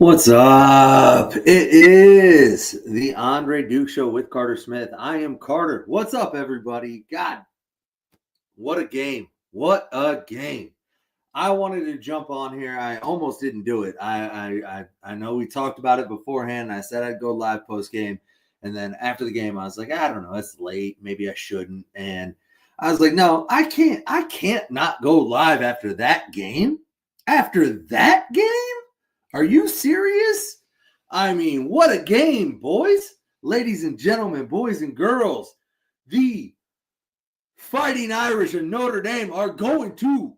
What's up? It is the Andre Duke Show with Carter Smith. I am Carter. What's up, everybody? God, what a game. What a game. I wanted to jump on here. I almost didn't do it. I know we talked about it beforehand. I said I'd go live post game. And then after the game, I was like, I don't know. It's late. Maybe I shouldn't. And I was like, no, I can't not go live after that game. After that game? Are you serious? I mean, what a game, boys. Ladies and gentlemen, boys and girls. The Fighting Irish and Notre Dame are going to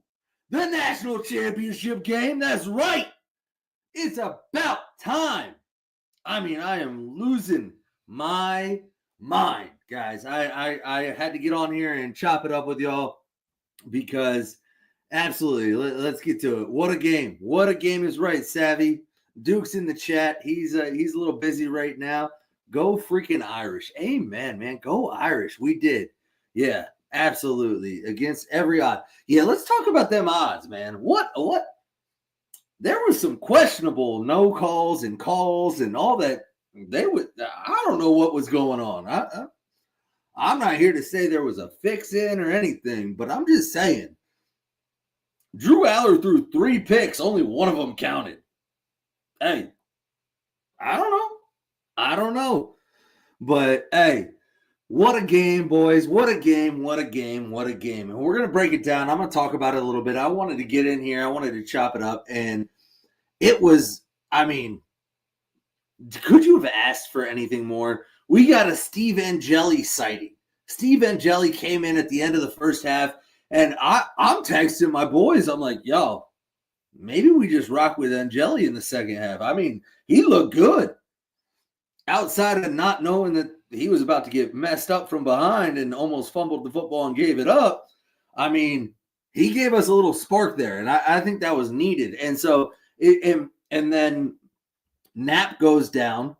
the national championship game. That's right. It's about time. I mean, I am losing my mind, guys. I had to get on here and chop it up with y'all because absolutely. Let's get to it. What a game. What a game is right, Savvy. Duke's in the chat. He's a little busy right now. Go freaking Irish. Amen, man. Go Irish. We did. Yeah, absolutely. Against every odd. Yeah, let's talk about them odds, man. What? There was some questionable no calls and all that. I don't know what was going on. I'm not here to say there was a fix-in or anything, but I'm just saying. Drew Aller threw 3 picks. Only one of them counted. Hey, I don't know. But, hey, what a game, boys. What a game. And we're going to break it down. I'm going to talk about it a little bit. I wanted to get in here. I wanted to chop it up. And it was, I mean, could you have asked for anything more? We got a Steve Angeli sighting. Steve Angeli came in at the end of the first half. And I'm texting my boys. I'm like, yo, maybe we just rock with Angeli in the second half. I mean, he looked good. Outside of not knowing that he was about to get messed up from behind and almost fumbled the football and gave it up, I mean, he gave us a little spark there. And I think that was needed. And so, and then Knapp goes down.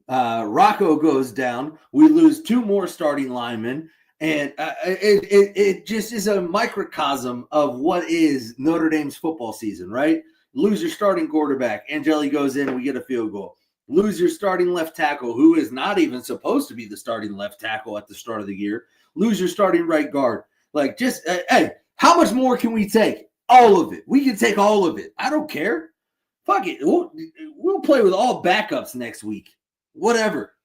Rocco goes down. We lose 2 more starting linemen. And it just is a microcosm of what is Notre Dame's football season, right? Lose your starting quarterback. Angeli goes in, we get a field goal. Lose your starting left tackle, who is not even supposed to be the starting left tackle at the start of the year. Lose your starting right guard. Like, just, hey, how much more can we take? All of it. We can take all of it. I don't care. Fuck it. We'll play with all backups next week. Whatever.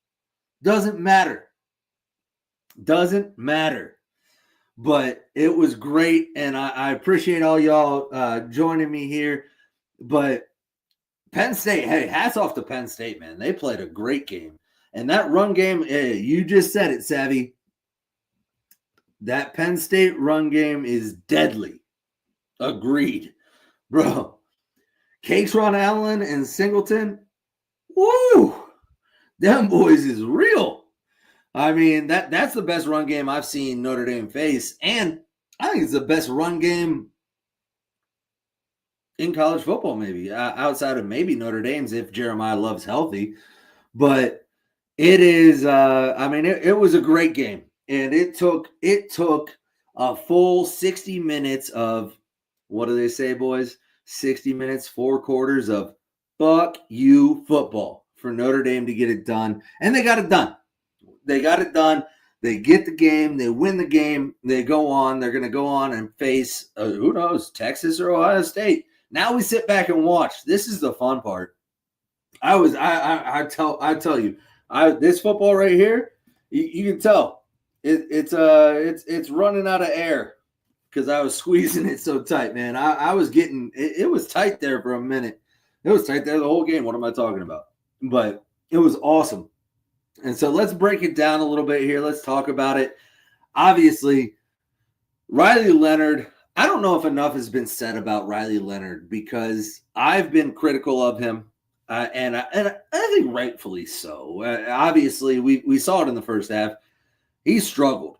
Doesn't matter. But it was great, and I appreciate all y'all joining me here. But Penn State, hey, hats off to Penn State, man. They played a great game. And that run game, you just said it, Savvy. That Penn State run game is deadly. Agreed. Bro, Cakes Ron Allen and Singleton, woo! Them boys is real. I mean, that's the best run game I've seen Notre Dame face. And I think it's the best run game in college football, maybe, outside of maybe Notre Dame's if Jeremiah Love's healthy. But it is, it was a great game. And it took a full 60 minutes of, what do they say, boys? 60 minutes, 4 quarters of fuck you football for Notre Dame to get it done. And they got it done. They got it done. They get the game. They win the game. They go on. They're going to go on and face, who knows, Texas or Ohio State. Now we sit back and watch. This is the fun part. I tell you, this football right here, you can tell it's running out of air because I was squeezing it so tight, man. I was getting it was tight there for a minute. It was tight there the whole game. What am I talking about? But it was awesome. And so let's break it down a little bit here. Let's talk about it. Obviously, Riley Leonard, I don't know if enough has been said about Riley Leonard because I've been critical of him, and I think rightfully so. Obviously, we saw it in the first half. He struggled.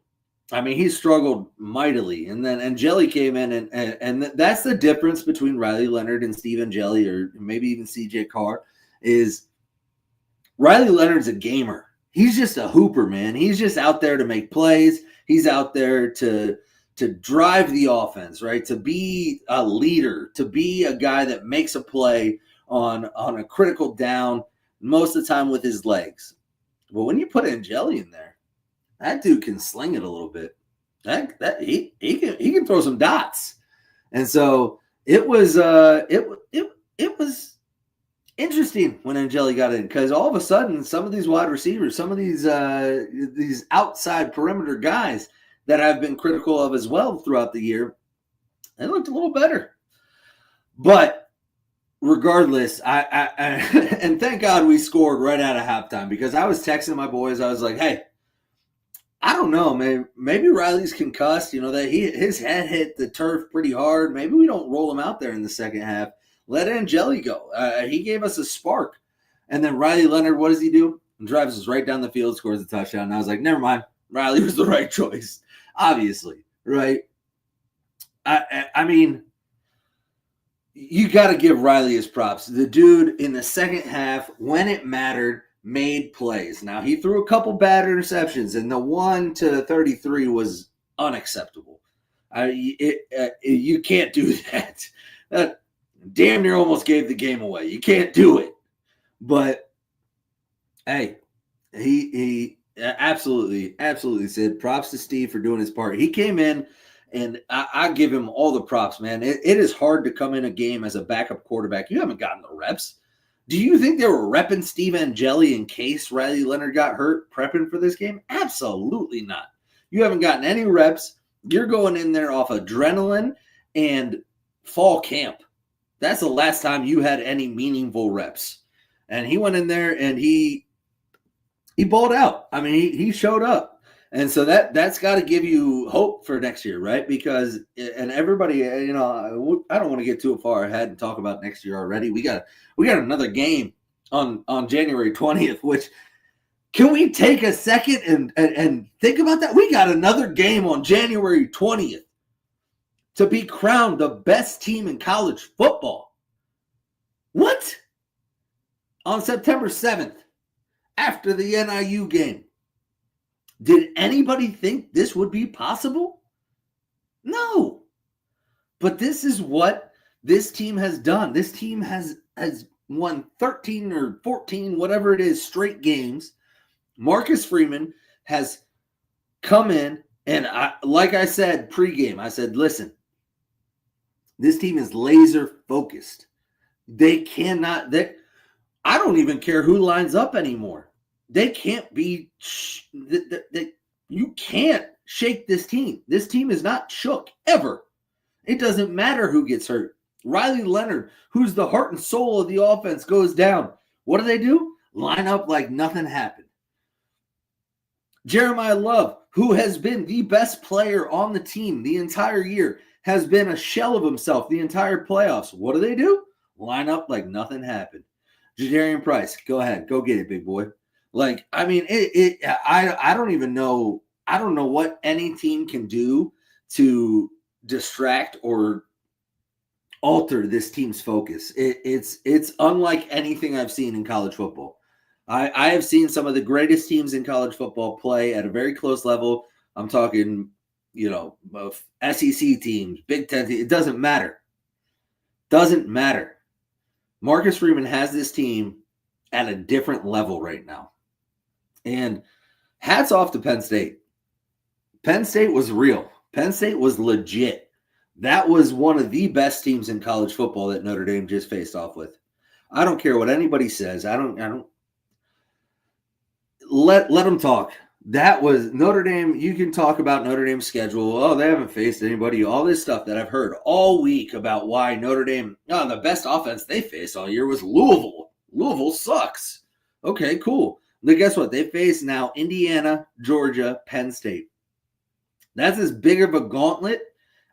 I mean, he struggled mightily. And then Angeli came in, and that's the difference between Riley Leonard and Steve Angeli, or maybe even CJ Carr, is Riley Leonard's a gamer. He's just a hooper, man. He's just out there to make plays. He's out there to drive the offense, right? To be a leader, to be a guy that makes a play on a critical down, most of the time with his legs. But when you put Angeli in there, that dude can sling it a little bit. He can throw some dots. And so it was interesting when Angeli got in, because all of a sudden some of these wide receivers, some of these outside perimeter guys that I've been critical of as well throughout the year, they looked a little better. But regardless, I and thank God we scored right out of halftime, because I was texting my boys. I was like, hey, I don't know, maybe Riley's concussed. That his head hit the turf pretty hard. Maybe we don't roll him out there in the second half. Let Angeli go. He gave us a spark. And then Riley Leonard, what does he do? Drives us right down the field, scores a touchdown. And I was like, never mind. Riley was the right choice, obviously, right? I mean, you got to give Riley his props. The dude in the second half, when it mattered, made plays. Now, he threw a couple bad interceptions, and the 1-33 was unacceptable. You can't do that. That damn near almost gave the game away. You can't do it. But, hey, he absolutely said props to Steve for doing his part. He came in, and I give him all the props, man. It is hard to come in a game as a backup quarterback. You haven't gotten the reps. Do you think they were repping Steve Angeli in case Riley Leonard got hurt prepping for this game? Absolutely not. You haven't gotten any reps. You're going in there off adrenaline and fall camp. That's the last time you had any meaningful reps. And he went in there and he balled out. I mean, he showed up. And so that's got to give you hope for next year, right? Because, and everybody, I don't want to get too far ahead and talk about next year already. We got another game on January 20th, which, can we take a second and think about that? We got another game on January 20th to be crowned the best team in college football. What? On September 7th, after the NIU game. Did anybody think this would be possible? No. But this is what this team has done. This team has won 13 or 14, whatever it is, straight games. Marcus Freeman has come in, and like I said pregame, I said, listen, this team is laser focused. They cannot, I don't even care who lines up anymore. They can't be, you can't shake this team. This team is not shook ever. It doesn't matter who gets hurt. Riley Leonard, who's the heart and soul of the offense, goes down. What do? Line up like nothing happened. Jeremiah Love, who has been the best player on the team the entire year, has been a shell of himself the entire playoffs. What do? Line up like nothing happened. Jadarian Price, go ahead. Go get it, big boy. Like, I mean, I don't even know. I don't know what any team can do to distract or alter this team's focus. It's unlike anything I've seen in college football. I have seen some of the greatest teams in college football play at a very close level. I'm talking, SEC teams, Big Ten teams. It doesn't matter. Doesn't matter. Marcus Freeman has this team at a different level right now. And hats off to Penn State. Penn State was real. Penn State was legit. That was one of the best teams in college football that Notre Dame just faced off with. I don't care what anybody says. I don't let them talk. That was Notre Dame. You can talk about Notre Dame's schedule. Oh, they haven't faced anybody. All this stuff that I've heard all week about why Notre Dame, the best offense they faced all year was Louisville. Louisville sucks. Okay, cool. But guess what? They face now Indiana, Georgia, Penn State. That's as big of a gauntlet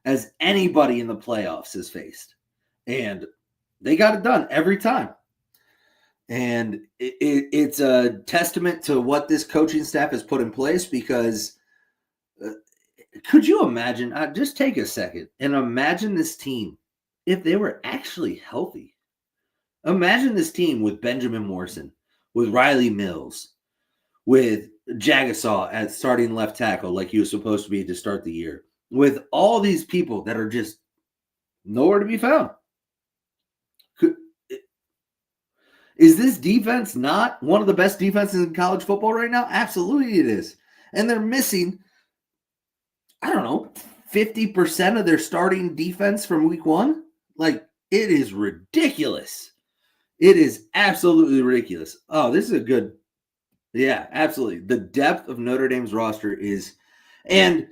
as anybody in the playoffs has faced. And they got it done every time. And it's a testament to what this coaching staff has put in place, because could you imagine, just take a second and imagine this team if they were actually healthy. Imagine this team with Benjamin Morrison, with Riley Mills, with Jagasaw at starting left tackle like he was supposed to be to start the year, with all these people that are just nowhere to be found. Is this defense not one of the best defenses in college football right now? Absolutely it is. And they're missing, I don't know, 50% of their starting defense from week one. Like, it is ridiculous. It is absolutely ridiculous. Oh, this is a good, yeah, absolutely. The depth of Notre Dame's roster is, and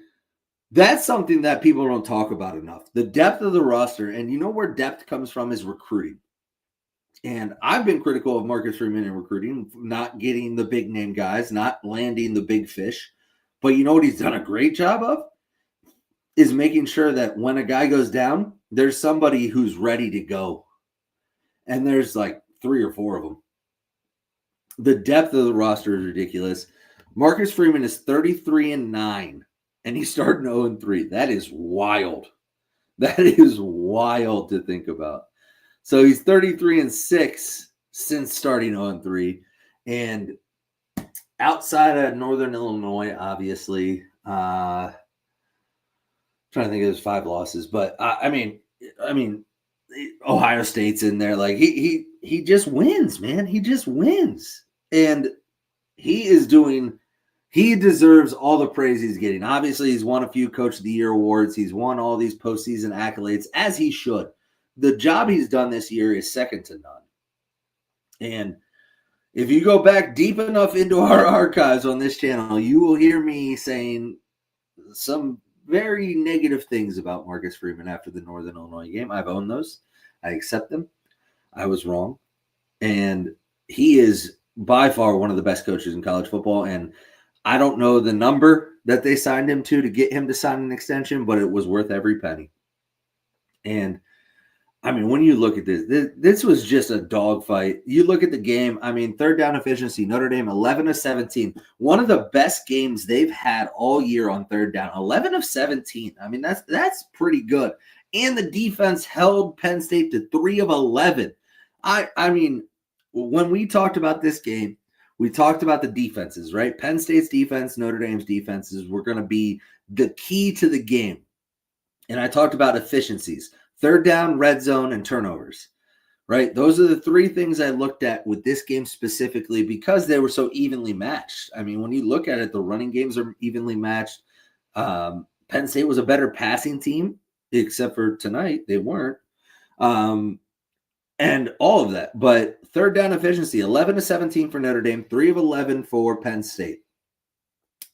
that's something that people don't talk about enough. The depth of the roster, and you know where depth comes from is recruiting. And I've been critical of Marcus Freeman in recruiting, not getting the big name guys, not landing the big fish. But you know what he's done a great job of? Is making sure that when a guy goes down, there's somebody who's ready to go. And there's like 3 or 4 of them. The depth of the roster is ridiculous. Marcus Freeman is 33-9, and he's starting 0-3. That is wild. That is wild to think about. So he's 33-6 since starting 0-3. And outside of Northern Illinois, obviously, trying to think of his 5 losses, but I mean, Ohio State's in there. Like he just wins, man. He just wins, and he deserves all the praise he's getting. Obviously, he's won a few Coach of the Year awards. He's won all these postseason accolades, as he should. The job he's done this year is second to none. And if you go back deep enough into our archives on this channel, you will hear me saying some very negative things about Marcus Freeman after the Northern Illinois game. I've owned those. I accept them. I was wrong. And he is by far one of the best coaches in college football. And I don't know the number that they signed him to get him to sign an extension, but it was worth every penny. And I mean, when you look at this was just a dogfight. You look at the game, I mean, third down efficiency, Notre Dame 11 of 17. One of the best games they've had all year on third down, 11 of 17. I mean, that's pretty good. And the defense held Penn State to 3 of 11. I mean, when we talked about this game, we talked about the defenses, right? Penn State's defense, Notre Dame's defenses were going to be the key to the game. And I talked about efficiencies. Third down, red zone, and turnovers, right? Those are the 3 things I looked at with this game specifically because they were so evenly matched. I mean, when you look at it, the running games are evenly matched. Penn State was a better passing team, except for tonight. They weren't. And all of that. But third down efficiency, 11 of 17 for Notre Dame, 3 of 11 for Penn State.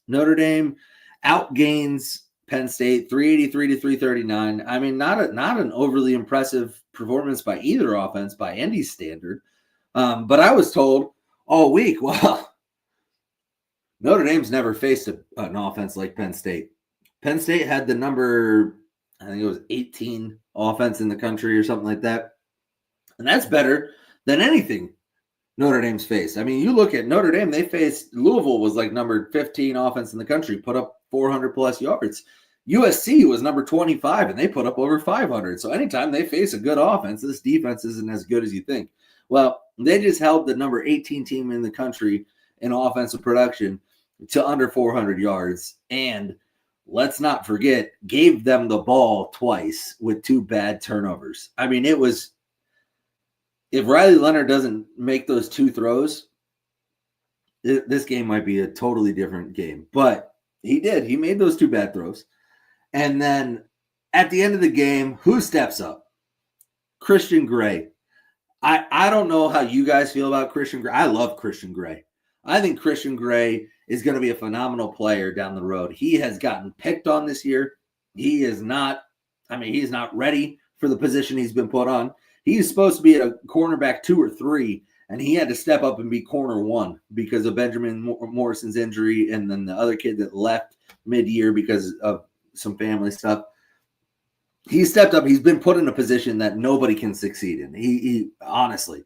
Notre Dame outgains Penn State 383 to 339. I mean, not an overly impressive performance by either offense by any standard. But I was told all week, well, Notre Dame's never faced an offense like Penn State. Penn State had the number, I think it was 18 offense in the country or something like that. And that's better than anything Notre Dame's faced. I mean, you look at Notre Dame, they faced Louisville was like number 15 offense in the country, put up 400 plus yards. USC was number 25, and they put up over 500. So anytime they face a good offense, this defense isn't as good as you think. Well, they just held the number 18 team in the country in offensive production to under 400 yards. And let's not forget, gave them the ball twice with 2 bad turnovers. I mean, it was, if Riley Leonard doesn't make those 2 throws, this game might be a totally different game. But he did. He made those 2 bad throws. And then at the end of the game, who steps up? Christian Gray. I don't know how you guys feel about Christian Gray. I love Christian Gray. I think Christian Gray is going to be a phenomenal player down the road. He has gotten picked on this year. He is not ready for the position he's been put on. He's supposed to be a cornerback 2 or 3, and he had to step up and be corner 1 because of Benjamin Morrison's injury and then the other kid that left mid-year because of some family stuff. He stepped up. He's been put in a position that nobody can succeed in. He honestly,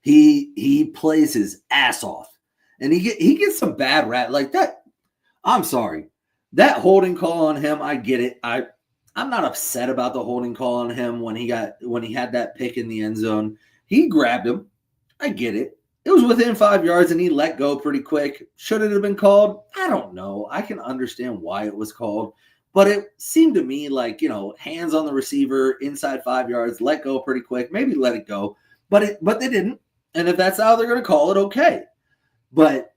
he plays his ass off, and he gets some bad rap like that. I'm sorry, that holding call on him. I get it. I'm not upset about the holding call on him when he had that pick in the end zone. He grabbed him. I get it. It was within 5 yards, and he let go pretty quick. Should it have been called? I don't know. I can understand why it was called. But it seemed to me like, hands on the receiver, inside 5 yards, let go pretty quick, maybe let it go. But they didn't. And if that's how they're going to call it, okay. But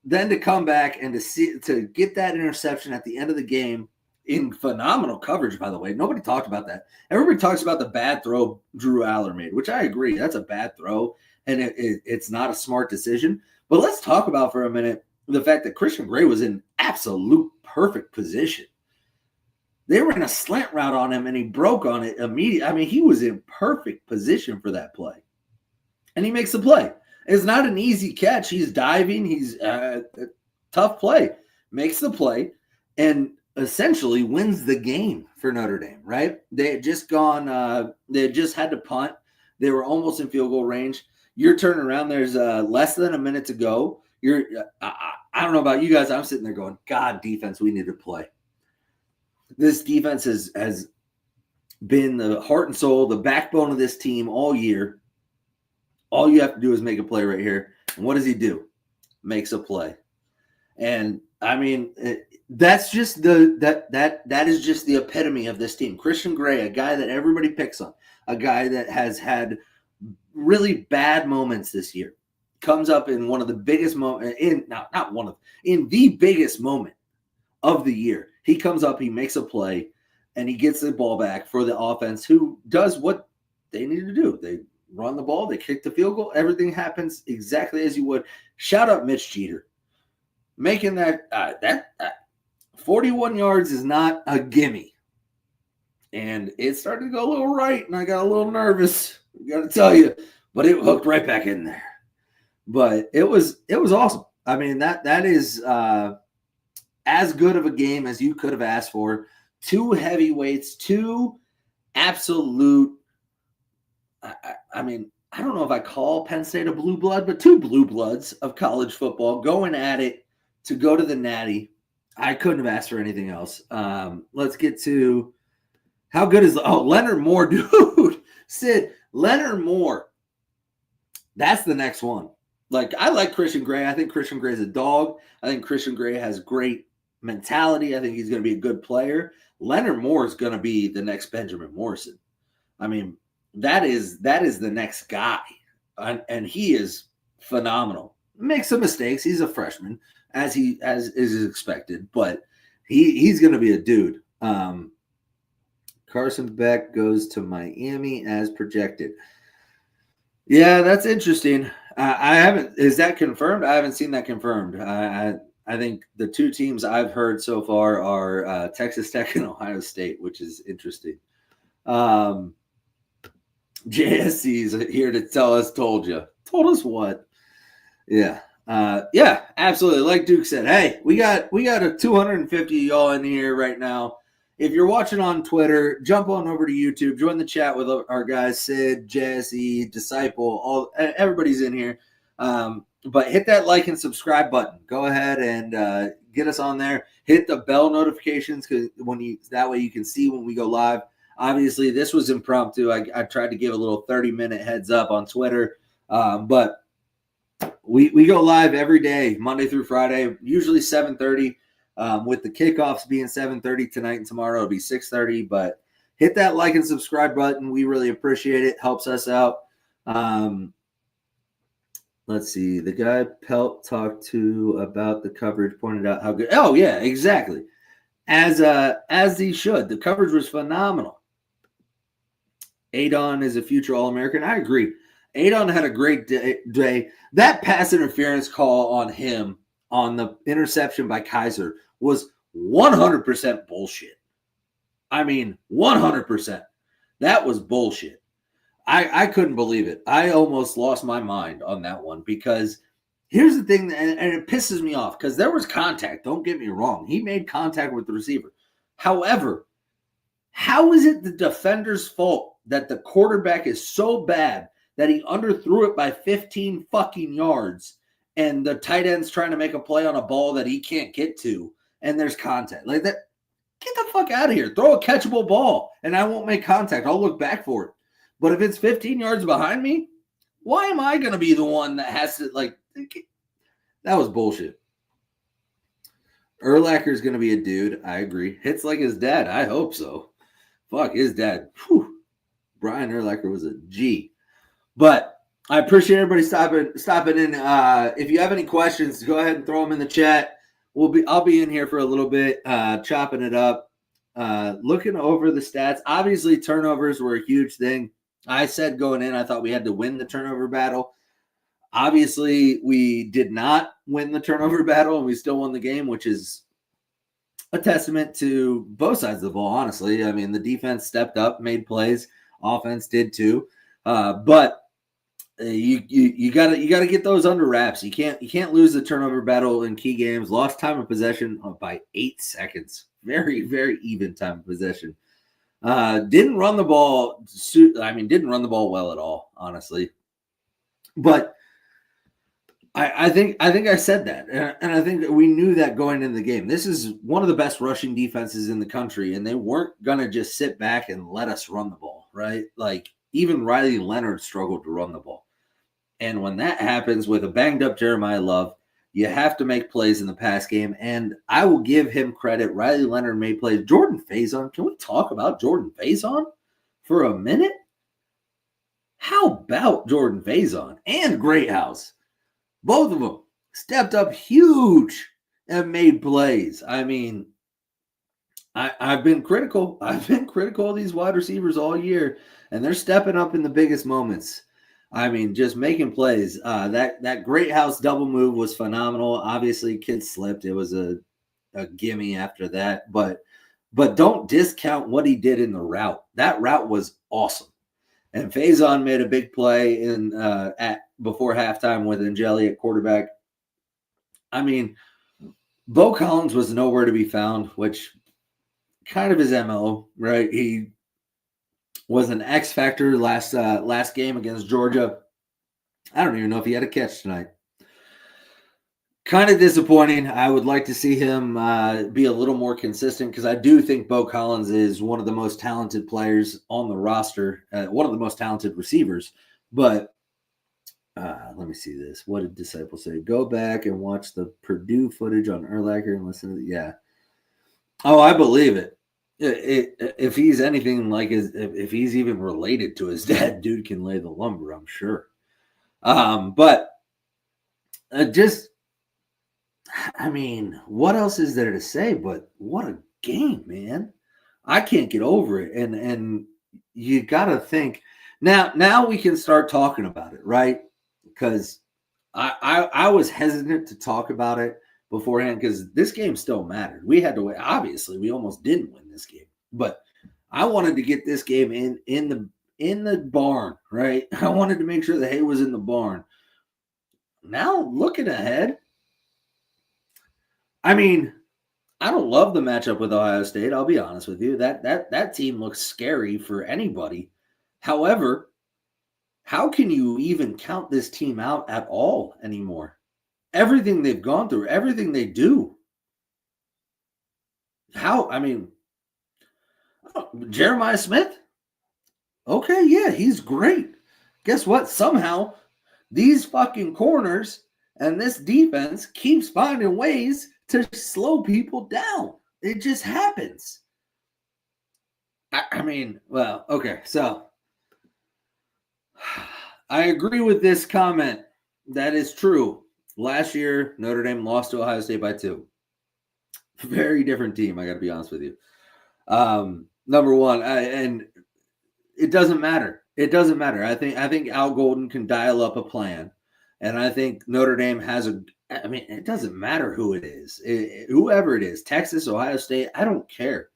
then to come back and to get that interception at the end of the game in phenomenal coverage, by the way. Nobody talked about that. Everybody talks about the bad throw Drew Aller made, which I agree. That's a bad throw, and it's not a smart decision. But let's talk about for a minute the fact that Christian Gray was in absolute perfect position. They ran a slant route on him, and he broke on it immediately. I mean, he was in perfect position for that play. And he makes the play. It's not an easy catch. He's diving. He's a tough play. Makes the play and essentially wins the game for Notre Dame, right? They had just gone they had just had to punt. They were almost in field goal range. You're turning around. There's less than a minute to go. I don't know about you guys. I'm sitting there going, God, defense, we need to play. This defense has been the heart and soul, the backbone of this team all year. All you have to do is make a play right here. And what does he do? Makes a play. And I mean, that's just that is just the epitome of this team. Christian Gray, a guy that everybody picks on, a guy that has had really bad moments this year, comes up in one of the biggest moments in the biggest moment of the year. He comes up, he makes a play, and he gets the ball back for the offense, who does what they need to do. They run the ball, they kick the field goal, everything happens exactly as you would. Shout out Mitch Jeter. Making that 41 yards is not a gimme. And it started to go a little right, and I got a little nervous, I got to tell you, but it hooked right back in there. But it was awesome. I mean, that is as good of a game as you could have asked for. Two heavyweights, two absolute I mean, I don't know if I call Penn State a blue blood, but two blue bloods of college football going at it to go to the Natty. I couldn't have asked for anything else. Let's get to how good is Leonard Moore, dude. Sid, Leonard Moore. That's the next one. Like, I like Christian Gray. I think Christian Gray is a dog. I think Christian Gray has great mentality. I think he's going to be a good player. Leonard Moore is going to be the next Benjamin Morrison. I mean, that is the next guy, and he is phenomenal. Makes some mistakes. He's a freshman, as is expected, but he's going to be a dude. Carson Beck goes to Miami as projected. Yeah, that's interesting. I haven't. Is that confirmed? I haven't seen that confirmed. I think the two teams I've heard so far are Texas Tech and Ohio State, which is interesting. JSC's here to tell us, told you. Told us what? Yeah. Yeah, absolutely. Like Duke said, hey, we got a 250 of y'all in here right now. If you're watching on Twitter, jump on over to YouTube, join the chat with our guys, Sid, Jesse, Disciple, everybody's in here. But hit that like and subscribe button. Go ahead and get us on there. Hit the bell notifications because that way you can see when we go live. Obviously, this was impromptu. I tried to give a little 30-minute heads up on Twitter. But we go live every day, Monday through Friday, usually 7:30. With the kickoffs being 7:30 tonight and tomorrow, it'll be 6:30. But hit that like and subscribe button. We really appreciate it. Helps us out. Let's see. The guy Pelt talked to about the coverage pointed out how good. Oh, yeah, exactly. As he should. The coverage was phenomenal. Adon is a future All-American. I agree. Adon had a great day. That pass interference call on him on the interception by Kaiser was 100% bullshit. I mean, 100%. That was bullshit. I couldn't believe it. I almost lost my mind on that one because here's the thing, and it pisses me off because there was contact. Don't get me wrong. He made contact with the receiver. However, how is it the defender's fault that the quarterback is so bad that he underthrew it by 15 fucking yards and the tight end's trying to make a play on a ball that he can't get to and there's contact? Like that, get the fuck out of here. Throw a catchable ball and I won't make contact. I'll look back for it. But if it's 15 yards behind me, why am I going to be the one that has to, like, that was bullshit. Urlacher's going to be a dude. I agree. Hits like his dad. I hope so. Fuck, his dad. Whew. Brian Urlacher was a G. But I appreciate everybody stopping in. If you have any questions, go ahead and throw them in the chat. I'll be in here for a little bit, chopping it up, looking over the stats. Obviously, turnovers were a huge thing. I said going in, I thought we had to win the turnover battle. Obviously, we did not win the turnover battle, and we still won the game, which is a testament to both sides of the ball, honestly. I mean, the defense stepped up, made plays. Offense did too. But you gotta get those under wraps. You can't lose the turnover battle in key games. Lost time of possession by 8 seconds. Very, very even time of possession. Didn't run the ball. Didn't run the ball well at all, honestly. But I think I said that, and I think that we knew that going into the game. This is one of the best rushing defenses in the country, and they weren't gonna just sit back and let us run the ball, right? Like even Riley Leonard struggled to run the ball, and when that happens with a banged up Jeremiah Love, you have to make plays in the pass game. And I will give him credit. Riley Leonard made plays. Jordan Faison, can we talk about Jordan Faison for a minute? How about Jordan Faison and Greathouse? Both of them stepped up huge and made plays. I mean, I've been critical. I've been critical of these wide receivers all year, and they're stepping up in the biggest moments. I mean, just making plays. That Greathouse double move was phenomenal. Obviously, kid slipped. It was a gimme after that. But don't discount what he did in the route. That route was awesome. And Faison made a big play before halftime with Angeli at quarterback. I mean, Bo Collins was nowhere to be found, which kind of his MO, right? He was an X factor last game against Georgia. I don't even know if he had a catch tonight. Kind of disappointing. I would like to see him be a little more consistent, because I do think Bo Collins is one of the most talented players on the roster, one of the most talented receivers. But let me see this. What did Disciple say? Go back and watch the Purdue footage on Urlacher and listen to it. Yeah. Oh, I believe it. If he's anything like if he's even related to his dad, dude can lay the lumber, I'm sure. But I mean, what else is there to say? But what a game, man! I can't get over it, and you got to think now. We can start talking about it, right? Because I was hesitant to talk about it beforehand, because this game still mattered. We had to win. Obviously, we almost didn't win this game, but I wanted to get this game in the barn, right? I wanted to make sure the hay was in the barn. Now, looking ahead, I mean, I don't love the matchup with Ohio State. I'll be honest with you. That team looks scary for anybody. However, how can you even count this team out at all anymore? Everything they've gone through, everything they do. Jeremiah Smith? Okay, yeah, he's great. Guess what? Somehow, these fucking corners and this defense keeps finding ways to slow people down. It just happens. Okay, so I agree with this comment. That is true. Last year, Notre Dame lost to Ohio State by 2. Very different team, I got to be honest with you. Number one, and it doesn't matter. It doesn't matter. I think Al Golden can dial up a plan, and I think Notre Dame has it doesn't matter who it is. Whoever it is, Texas, Ohio State, I don't care.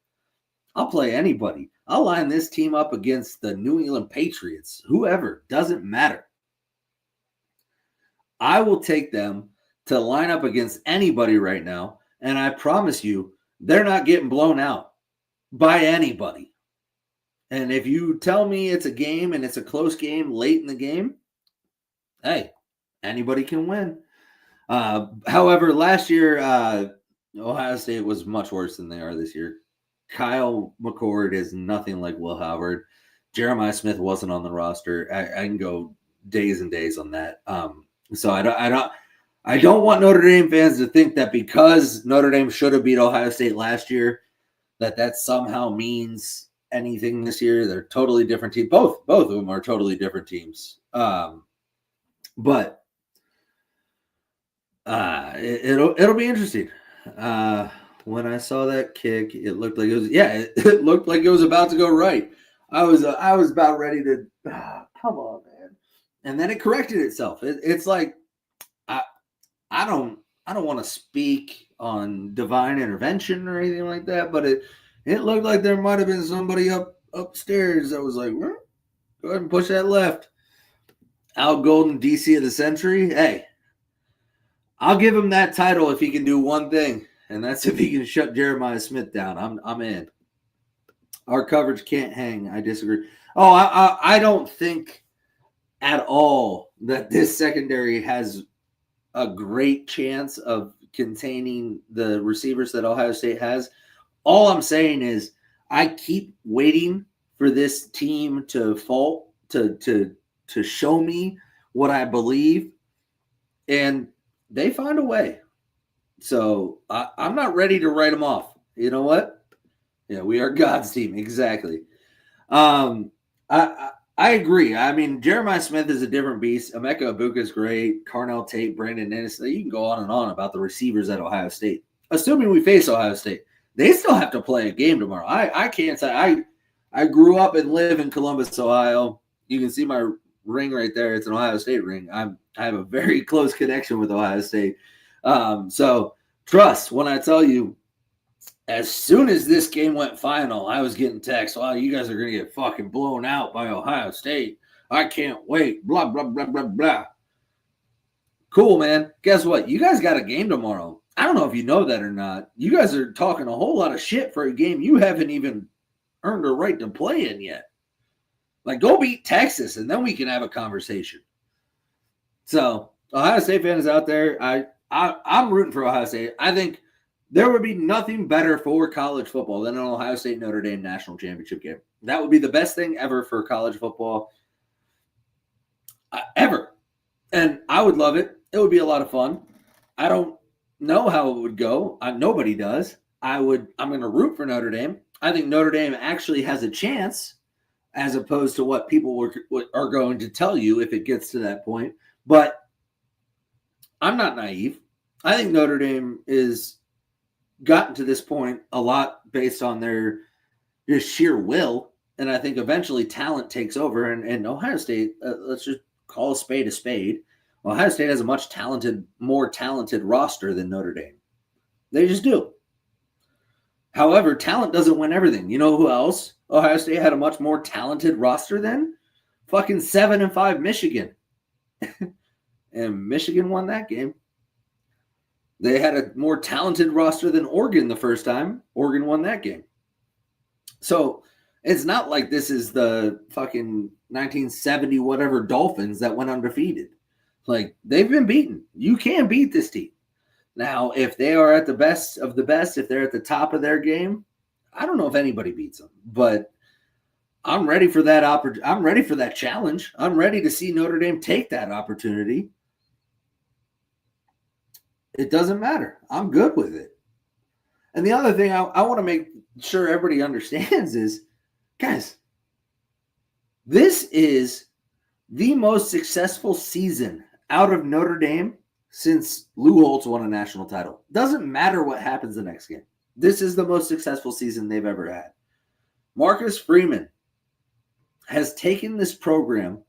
I'll play anybody. I'll line this team up against the New England Patriots. Whoever, doesn't matter. I will take them to line up against anybody right now, and I promise you, they're not getting blown out by anybody. And if you tell me it's a game and it's a close game late in the game, hey, anybody can win. However, last year, Ohio State was much worse than they are this year. Kyle McCord is nothing like Will Howard. Jeremiah Smith wasn't on the roster. I can go days and days on that. So I don't want Notre Dame fans to think that because Notre Dame should have beat Ohio State last year, that somehow means anything this year. They're totally different teams. Both of them are totally different teams. But it'll be interesting. When I saw that kick, it looked like it looked like it was about to go right. I was about ready to come on, man. And then it corrected itself. It's like I don't want to speak on divine intervention or anything like that, but it looked like there might have been somebody upstairs that was like, go ahead and push that left. Al Golden, DC of the century. Hey, I'll give him that title if he can do one thing, and that's if he can shut Jeremiah Smith down. I'm in. Our coverage can't hang. I disagree. Oh, I don't think at all that this secondary has a great chance of containing the receivers that Ohio State has. All I'm saying is I keep waiting for this team to fall, to show me what I believe, and they find a way. So I'm not ready to write them off. You know what? Yeah, we are God's team. Exactly. I agree. I mean, Jeremiah Smith is a different beast. Emeka Egbuka is great. Carnell Tate, Brandon Ennis. You can go on and on about the receivers at Ohio State. Assuming we face Ohio State, they still have to play a game tomorrow. I can't say I grew up and live in Columbus, Ohio. You can see my ring right there. It's an Ohio State ring. I have a very close connection with Ohio State. So trust when I tell you, as soon as this game went final, I was getting texts. Wow, you guys are going to get fucking blown out by Ohio State. I can't wait. Blah, blah, blah, blah, blah. Cool, man. Guess what? You guys got a game tomorrow. I don't know if you know that or not. You guys are talking a whole lot of shit for a game you haven't even earned a right to play in yet. Like, go beat Texas, and then we can have a conversation. So, Ohio State fans out there, I'm rooting for Ohio State. I think there would be nothing better for college football than an Ohio State Notre Dame national championship game. That would be the best thing ever for college football ever. And I would love it. It would be a lot of fun. I don't know how it would go. Nobody does. I'm going to root for Notre Dame. I think Notre Dame actually has a chance as opposed to what people are going to tell you if it gets to that point. But I'm not naive. I think Notre Dame is gotten to this point a lot based on their just sheer will. And I think eventually talent takes over. And Ohio State, let's just call a spade a spade. Ohio State has a much more talented roster than Notre Dame. They just do. However, talent doesn't win everything. You know who else Ohio State had a much more talented roster than? Fucking 7-5 Michigan. And Michigan won that game. They had a more talented roster than Oregon the first time. Oregon won that game. So it's not like this is the fucking 1970 whatever Dolphins that went undefeated. Like, they've been beaten. You can't beat this team. Now, if they are at the best of the best, if they're at the top of their game, I don't know if anybody beats them. But I'm ready for that I'm ready for that challenge. I'm ready to see Notre Dame take that opportunity. It doesn't matter. I'm good with it. And the other thing I want to make sure everybody understands is, guys, this is the most successful season out of Notre Dame since Lou Holtz won a national title. Doesn't matter what happens the next game. This is the most successful season they've ever had. Marcus Freeman has taken this program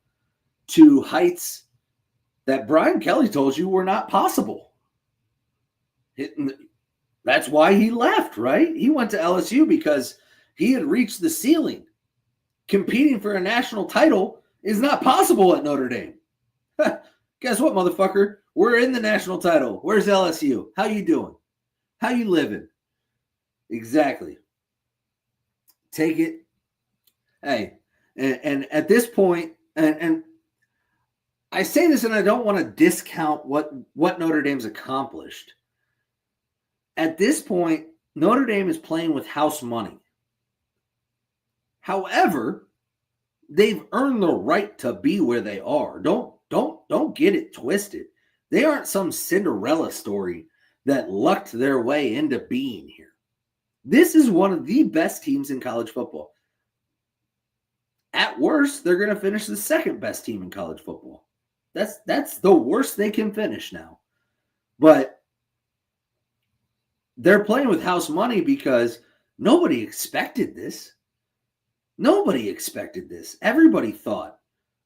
to heights that Brian Kelly told you were not possible. That's why he left, right? He went to LSU because he had reached the ceiling. Competing for a national title is not possible at Notre Dame. Guess what, motherfucker? We're in the national title. Where's LSU? How you doing? How you living? Exactly. Take it. Hey, and at this point, and I say this and I don't want to discount what Notre Dame's accomplished. At this point, Notre Dame is playing with house money. However, they've earned the right to be where they are. Don't get it twisted. They aren't some Cinderella story that lucked their way into being here. This is one of the best teams in college football. At worst, they're going to finish the second best team in college football. That's the worst they can finish now. But they're playing with house money because nobody expected this. Nobody expected this. Everybody thought,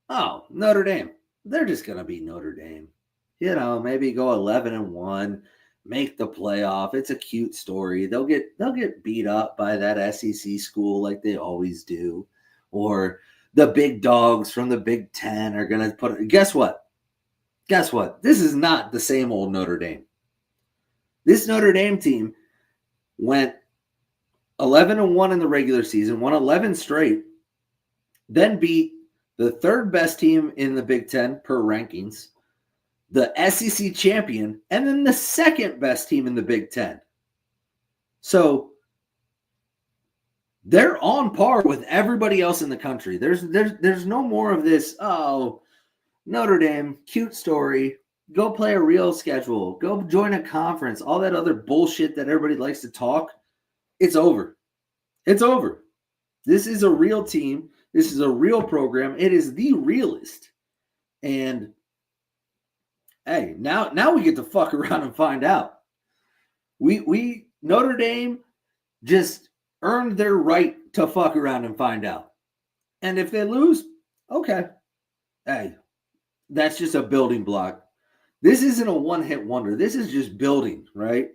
oh, Notre Dame, they're just going to be Notre Dame. Maybe go 11-1, make the playoff. It's a cute story. They'll get beat up by that SEC school like they always do. Or the big dogs from the Big Ten are going to put – guess what? Guess what? This is not the same old Notre Dame. This Notre Dame team went 11-1 in the regular season, won 11 straight, then beat the third best team in the Big Ten per rankings, the SEC champion, and then the second best team in the Big Ten. So they're on par with everybody else in the country. There's no more of this, oh, Notre Dame, cute story, go play a real schedule, go join a conference, all that other bullshit that everybody likes to talk. It's over. It's over. This is a real team. This is a real program. It is the realest. And hey, now we get to fuck around and find out. We Notre Dame just earned their right to fuck around and find out. And if they lose, okay. Hey, that's just a building block. This isn't a one-hit wonder. This is just building, right?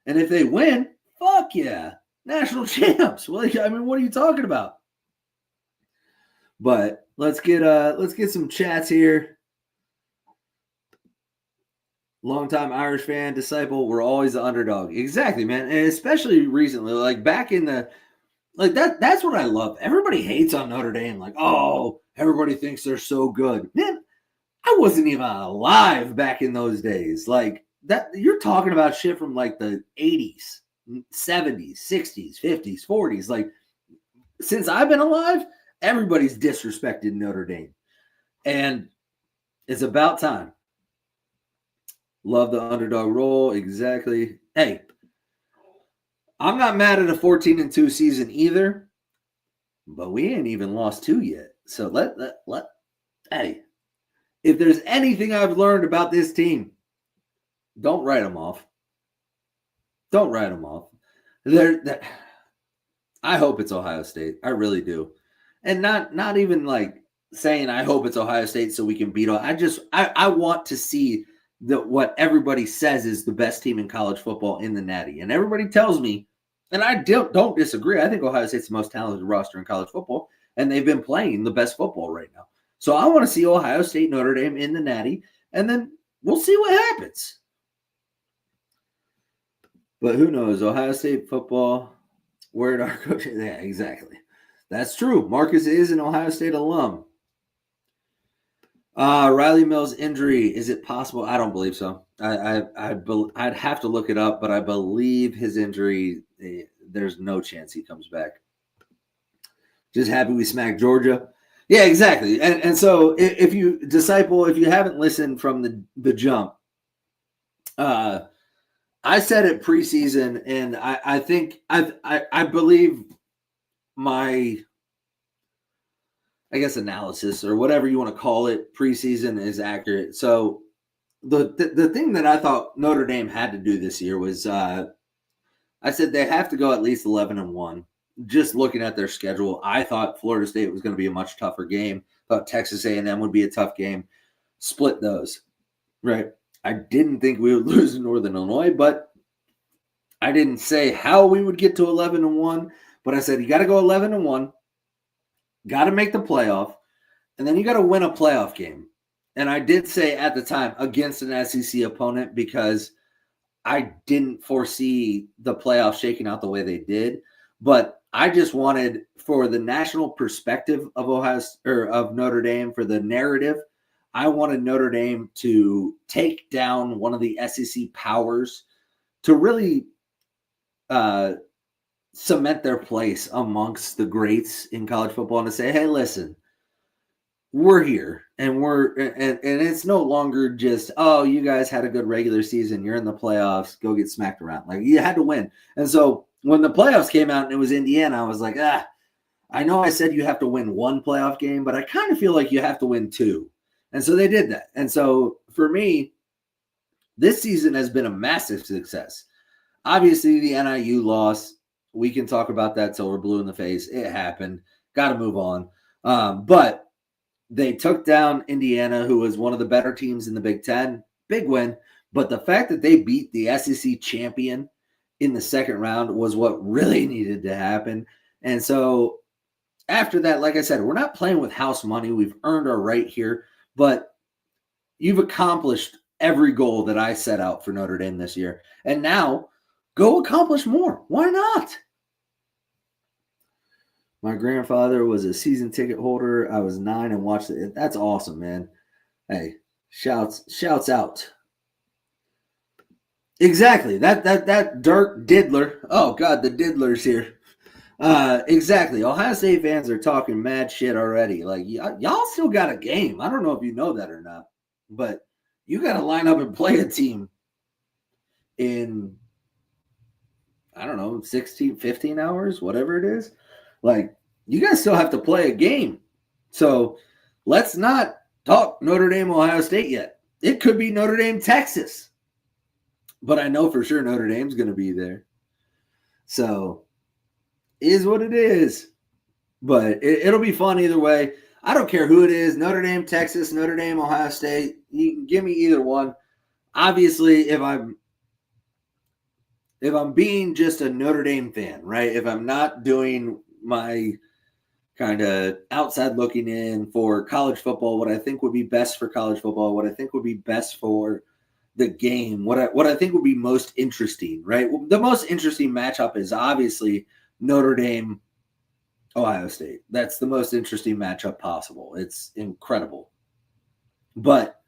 And if they win, fuck yeah. National champs. Well, I mean, what are you talking about? But let's get some chats here. Longtime Irish fan, disciple, we're always the underdog. Exactly, man. And especially recently, like back in the that's what I love. Everybody hates on Notre Dame, like, oh, everybody thinks they're so good. Man, I wasn't even alive back in those days. Like that, you're talking about shit from like the 80s, 70s, 60s, 50s, 40s. Like, since I've been alive, everybody's disrespected Notre Dame. And it's about time. Love the underdog role. Exactly. Hey, I'm not mad at a 14-2 season either, but we ain't even lost 2 yet. So hey, if there's anything I've learned about this team, don't write them off. Don't write them off. I hope it's Ohio State. I really do. And not even like saying I hope it's Ohio State so we can beat I want to see what everybody says is the best team in college football in the Natty. And everybody tells me, and I don't disagree, I think Ohio State's the most talented roster in college football, and they've been playing the best football right now. So I want to see Ohio State, Notre Dame in the Natty, and then we'll see what happens. But who knows? Ohio State football, where did our coach? Yeah, exactly. That's true. Marcus is an Ohio State alum. Riley Mills' injury, is it possible? I don't believe so. I'd have to look it up, but I believe his injury, there's no chance he comes back. Just happy we smacked Georgia. Yeah, exactly. And so if you haven't listened from the jump, I said it preseason, and I think I believe my, I guess, analysis or whatever you want to call it preseason is accurate. So the thing that I thought Notre Dame had to do this year was I said they have to go at least 11-1. Just looking at their schedule, I thought Florida State was going to be a much tougher game. Thought Texas A&M would be a tough game. Split those, right? I didn't think we would lose in Northern Illinois, but I didn't say how we would get to 11-1. But I said you got to go 11-1, got to make the playoff, and then you got to win a playoff game. And I did say at the time against an SEC opponent because I didn't foresee the playoff shaking out the way they did. But I just wanted, for the national perspective of of Notre Dame, for the narrative, I wanted Notre Dame to take down one of the SEC powers to really cement their place amongst the greats in college football and to say, hey, listen, we're here and and it's no longer just, oh, you guys had a good regular season, you're in the playoffs, go get smacked around. Like, you had to win. And so when the playoffs came out and it was Indiana, I was like, I know I said you have to win one playoff game, but I kind of feel like you have to win two. And so they did that. And so for me, this season has been a massive success. Obviously, the NIU loss, we can talk about that till we're blue in the face. It happened. Got to move on. But they took down Indiana, who was one of the better teams in the Big Ten. Big win. But the fact that they beat the SEC champion in the second round was what really needed to happen. And so after that, like I said, we're not playing with house money. We've earned our right here. But you've accomplished every goal that I set out for Notre Dame this year. And now go accomplish more. Why not? My grandfather was a season ticket holder. I was 9 and watched it. That's awesome, man. Hey, shouts out. Exactly. That Dirk Diddler. Oh God, the Diddler's here. Exactly. Ohio State fans are talking mad shit already. Like y'all still got a game. I don't know if you know that or not, but you got to line up and play a team in, I don't know, 16, 15 hours, whatever it is. Like, you guys still have to play a game. So let's not talk Notre Dame, Ohio State yet. It could be Notre Dame, Texas. But I know for sure Notre Dame's going to be there. So is what it is. But it'll be fun either way. I don't care who it is, Notre Dame, Texas, Notre Dame, Ohio State. You can give me either one. Obviously, if I'm being just a Notre Dame fan, right? If I'm not doing my kind of outside looking in for college football, what I think would be best for college football, what I think would be best for the game, what I think would be most interesting, right? The most interesting matchup is obviously Notre Dame, Ohio State. That's the most interesting matchup possible. It's incredible. But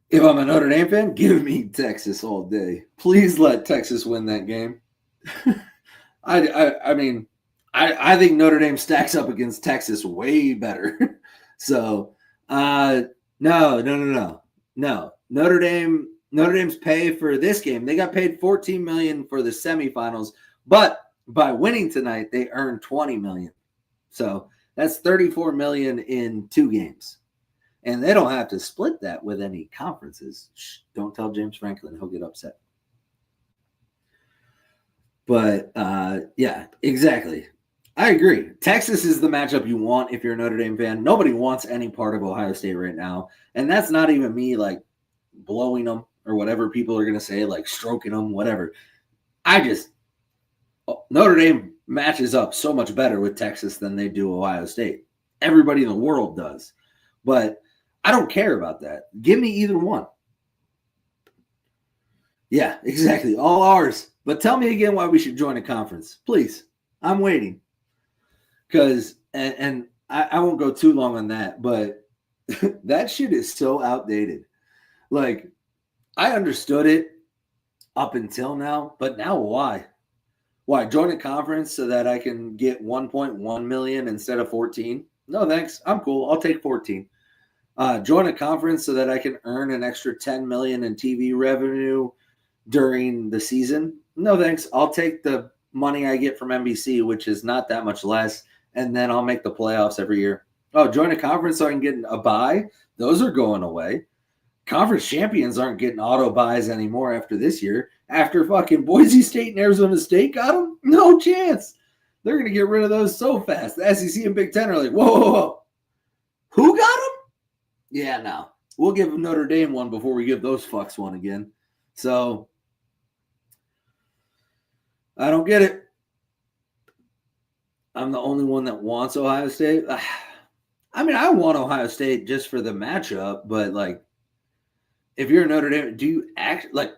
if I'm a Notre Dame fan, give me Texas all day. Please let Texas win that game. I mean, I think Notre Dame stacks up against Texas way better. So, no. Notre Dame's pay for this game, they got paid $14 million for the semifinals, but by winning tonight, they earned $20 million. So that's $34 million in 2 games. And they don't have to split that with any conferences. Shh, don't tell James Franklin. He'll get upset. But, yeah, exactly. I agree. Texas is the matchup you want if you're a Notre Dame fan. Nobody wants any part of Ohio State right now. And that's not even me, like, blowing them or whatever people are going to say, like, stroking them, whatever. Notre Dame matches up so much better with Texas than they do Ohio State. Everybody in the world does. But I don't care about that. Give me either one. Yeah, exactly. All ours. But tell me again why we should join a conference. Please. I'm waiting. Because, and I won't go too long on that, but that shit is so outdated. Like, I understood it up until now, but now why? Why? Join a conference so that I can get 1.1 million instead of 14? No, thanks. I'm cool. I'll take 14. Join a conference so that I can earn an extra 10 million in TV revenue during the season? No, thanks. I'll take the money I get from NBC, which is not that much less, and then I'll make the playoffs every year. Oh, join a conference so I can get a bye? Those are going away. Conference champions aren't getting auto buys anymore after this year. After fucking Boise State and Arizona State got them? No chance. They're going to get rid of those so fast. The SEC and Big Ten are like, whoa. Who got them? Yeah, no. We'll give Notre Dame one before we give those fucks one again. So, I don't get it. I'm the only one that wants Ohio State. I mean, I want Ohio State just for the matchup, but, like, if you're Notre Dame, do you act like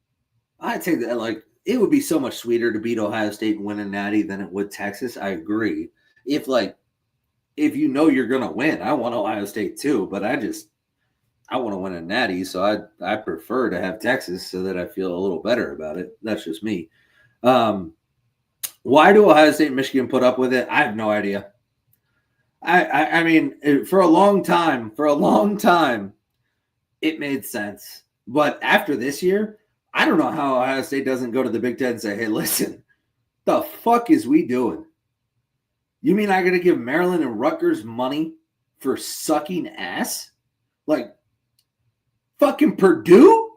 – I take that, like, it would be so much sweeter to beat Ohio State and win a natty than it would Texas. I agree. If you know you're going to win, I want Ohio State too, but I want to win a natty, so I prefer to have Texas so that I feel a little better about it. That's just me. Why do Ohio State and Michigan put up with it? I have no idea. I mean, for a long time, it made sense. But after this year, I don't know how Ohio State doesn't go to the Big Ten and say, hey, listen, the fuck is we doing? You mean I'm going to give Maryland and Rutgers money for sucking ass? Like, fucking Purdue?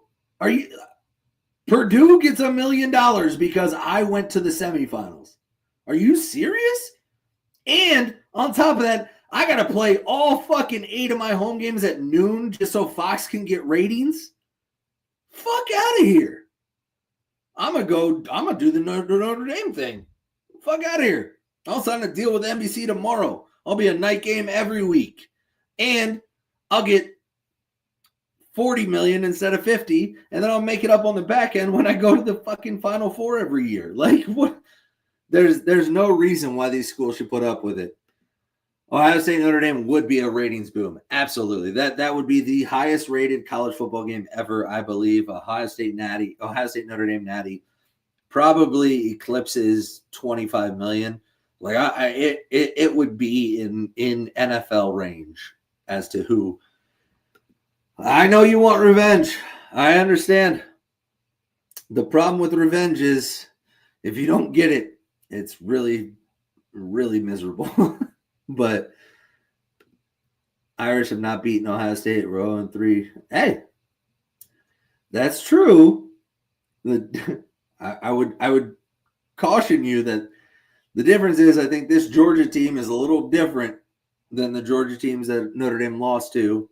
Purdue gets $1 million because I went to the semifinals. Are you serious? And on top of that, I got to play all fucking 8 of my home games at noon just so Fox can get ratings? Fuck out of here. I'm going to do the Notre Dame thing. Fuck out of here. I'll sign a deal with NBC tomorrow. I'll be a night game every week. And I'll get 40 million instead of 50, and then I'll make it up on the back end when I go to the fucking Final Four every year. Like, what? There's no reason why these schools should put up with it. Ohio State Notre Dame would be a ratings boom. Absolutely. That would be the highest rated college football game ever, I believe. Ohio State Notre Dame natty probably eclipses 25 million. Like it would be in NFL range as to who. I know you want revenge. I understand. The problem with revenge is if you don't get it, it's really, really miserable. But Irish have not beaten Ohio State. We're 0-3. Hey, that's true. I would caution you that the difference is I think this Georgia team is a little different than the Georgia teams that Notre Dame lost to.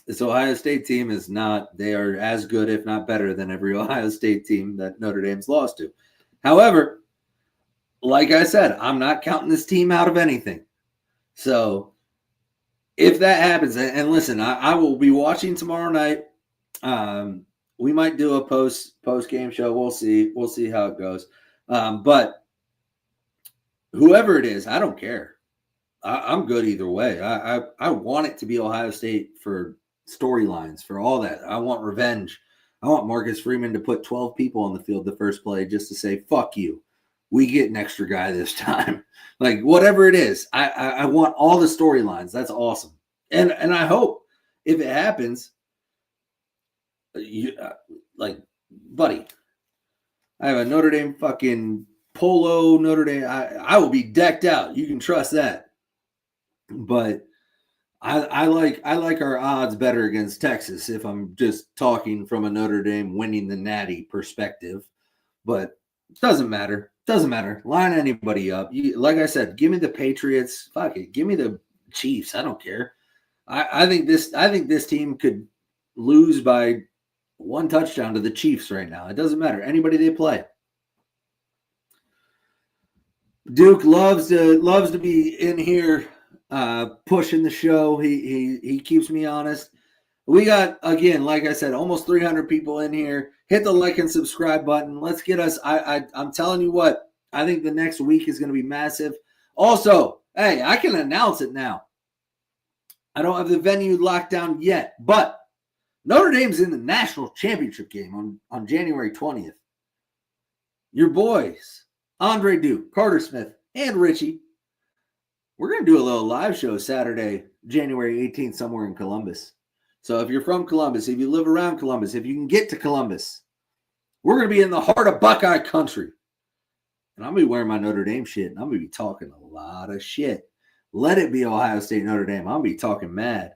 This Ohio State team is not. They are as good, if not better, than every Ohio State team that Notre Dame's lost to. However, like I said, I'm not counting this team out of anything. So if that happens, and listen, I will be watching tomorrow night. We might do a post game show. We'll see. We'll see how it goes. But whoever it is, I don't care. I'm good either way. I want it to be Ohio State for storylines, for all that. I want revenge. I want Marcus Freeman to put 12 people on the field the first play just to say, fuck you. We get an extra guy this time. Like, whatever it is, I want all the storylines. That's awesome. And I hope if it happens, buddy, I have a Notre Dame fucking polo, Notre Dame. I will be decked out. You can trust that. But I like our odds better against Texas if I'm just talking from a Notre Dame winning the natty perspective. But it doesn't matter. Doesn't matter. Line anybody up. Like I said, give me the Patriots. Fuck it. Give me the Chiefs. I don't care. I think this team could lose by 1 touchdown to the Chiefs right now. It doesn't matter. Anybody they play. Duke loves to be in here pushing the show. He keeps me honest. We got, again, like I said, almost 300 people in here. Hit the like and subscribe button. Let's get us. I'm telling you what, I think the next week is going to be massive. Also, hey, I can announce it now. I don't have the venue locked down yet, but Notre Dame's in the national championship game on January 20th. Your boys, Andre Duke, Carter Smith, and Richie, we're going to do a little live show Saturday, January 18th, somewhere in Columbus. So if you're from Columbus, if you live around Columbus, if you can get to Columbus, we're going to be in the heart of Buckeye country. And I'm going to be wearing my Notre Dame shit, and I'm going to be talking a lot of shit. Let it be Ohio State, Notre Dame. I'm going to be talking mad.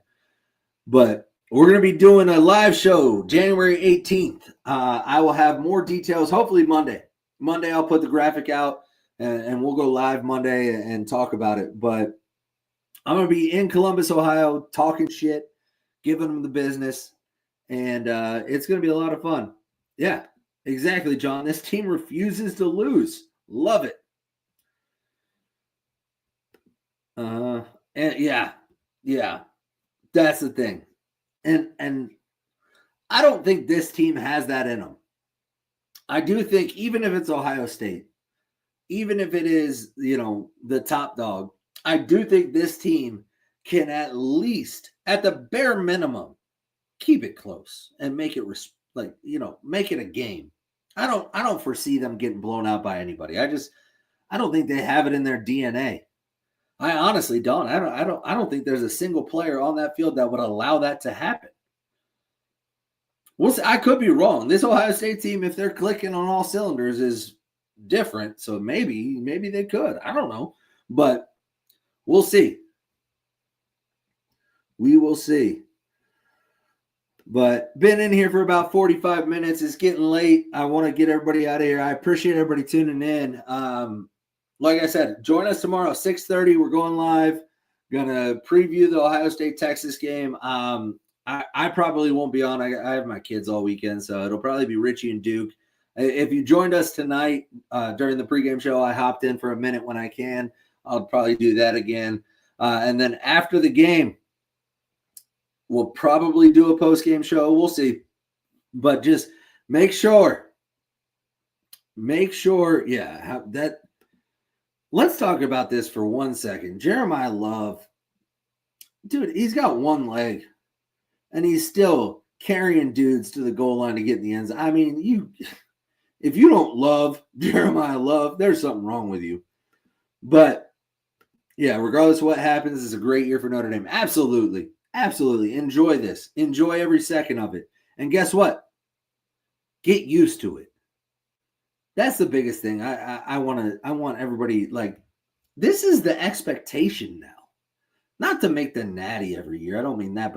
But we're going to be doing a live show January 18th. I will have more details, hopefully Monday. Monday, I'll put the graphic out, and we'll go live Monday and talk about it. But I'm going to be in Columbus, Ohio, talking shit, giving them the business, and it's going to be a lot of fun. Yeah, exactly, John. This team refuses to lose. Love it. And yeah, that's the thing. And I don't think this team has that in them. I do think even if it's Ohio State, even if it is, the top dog, I do think this team can at least, at the bare minimum, keep it close and make it make it a game. I don't foresee them getting blown out by anybody. I don't think they have it in their DNA. I honestly don't. I don't think there's a single player on that field that would allow that to happen. We'll see. I could be wrong. This Ohio State team, if they're clicking on all cylinders, is different. So maybe they could. I don't know. But we'll see. We will see. But been in here for about 45 minutes. It's getting late. I want to get everybody out of here. I appreciate everybody tuning in. Like I said, join us tomorrow, 6:30. We're going live. Gonna preview the Ohio State-Texas game. I probably won't be on. I have my kids all weekend, so it'll probably be Richie and Duke. If you joined us tonight during the pregame show, I hopped in for a minute when I can. I'll probably do that again. And then after the game, we'll probably do a postgame show. We'll see. But just make sure, yeah, that. Let's talk about this for 1 second. Jeremiah Love, dude, he's got one leg, and he's still carrying dudes to the goal line to get in the end zone. I mean, if you don't love Jeremiah Love, there's something wrong with you. But, yeah, regardless of what happens, it's a great year for Notre Dame. Absolutely. Absolutely. Enjoy this. Enjoy every second of it. And guess what? Get used to it. That's the biggest thing. I want everybody, like, this is the expectation now. Not to make the natty every year. I don't mean that,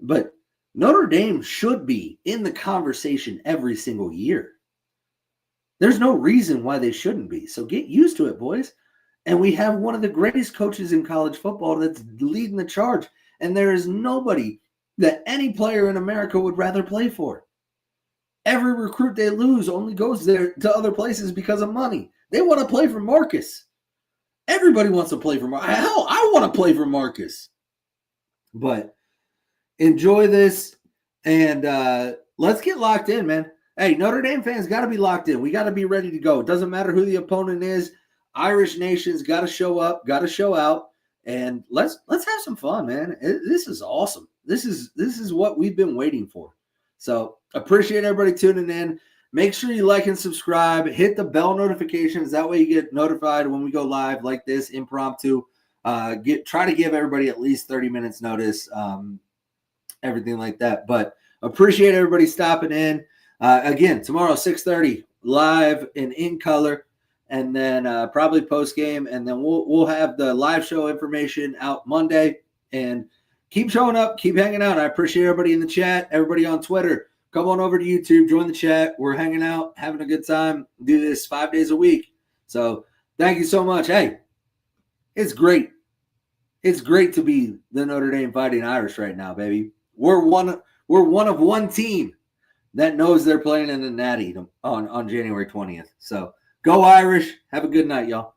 but Notre Dame should be in the conversation every single year. There's no reason why they shouldn't be. So get used to it, boys. And we have one of the greatest coaches in college football that's leading the charge. And there is nobody that any player in America would rather play for. Every recruit they lose only goes there to other places because of money. They want to play for Marcus. Everybody wants to play for Marcus. Hell, I want to play for Marcus. But enjoy this, and let's get locked in, man. Hey, Notre Dame fans got to be locked in. We got to be ready to go. It doesn't matter who the opponent is. Irish Nation's got to show up, got to show out, and let's have some fun, man. This is awesome. This is what we've been waiting for. So appreciate everybody tuning in. Make sure you like and subscribe. Hit the bell notifications. That way you get notified when we go live like this, impromptu. Try to give everybody at least 30 minutes notice, everything like that. But appreciate everybody stopping in. Again, tomorrow, 6:30, live and in color. And then probably post-game. And then we'll have the live show information out Monday. And keep showing up. Keep hanging out. I appreciate everybody in the chat, everybody on Twitter. Come on over to YouTube. Join the chat. We're hanging out, having a good time. Do this 5 days a week. So thank you so much. Hey, it's great. It's great to be the Notre Dame Fighting Irish right now, baby. We're one of one team that knows they're playing in the Natty on January 20th. So go Irish. Have a good night, y'all.